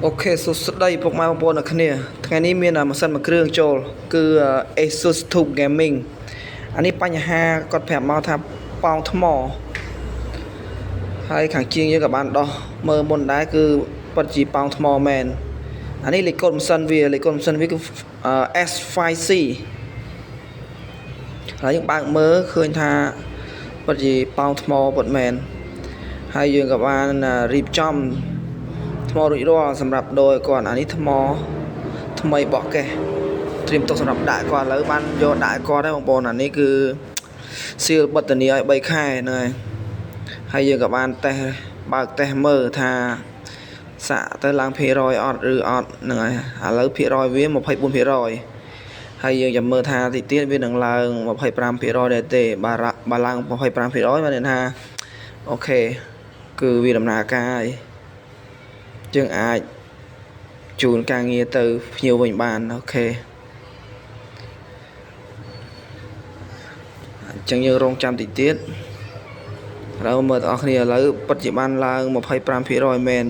អូខេសួស្តីពុកម៉ែបងប្អូនអ្នកគ្នាថ្ងៃនេះមានម៉ាស៊ីនមួយគ្រឿងចូលគឺ Asus TUF Gaming អានេះបញ្ហាគាត់ប្រាប់មកថាប៉ោងថ្មហើយខាងជាងយើងក៏បានដោះមើលមុនដែរគឺពិតជាប៉ោងថ្មមែនអានេះលេខកូដម៉ាស៊ីនវាលេខកូដម៉ាស៊ីនវាគឺ S5C ហើយយើងបើកមើលឃើញថាពិតជាប៉ោងថ្មពិតមែនហើយយើងក៏បានរៀបចំថ្មរួចរាល់សម្រាប់ដូរគាត់អានេះថ្មថ្មីបកកេះត្រៀមទុកសម្រាប់ដាក់គាត់ឥឡូវបានយកដាក់គាត់ហើយបងប្អូនអានេះគឺសៀលបតនីឲ្យ3ខែហ្នឹងហើយយើងក៏បានតេស្តបើកតេស្តមើលថាសាក់ទៅឡើងភាគរយអត់ឬអត់ហ្នឹងហើយឥឡូវភាគរយវា 24% ហើយយើងចាំមើលថាតិចទៀតវានឹងឡើង 25% ដែរទេបើឡើង 25% បានន័យថាអូខេគឺវាដំណើរការហើយយើងអាចជូនការងារទៅភ្ញៀវវិញបានអូខេអញ្ចឹងយើងរងចាំតិចទៀតឥឡូវមើលបងប្អូនគ្នាឥឡូវពិតជាបានឡើង 25% មែន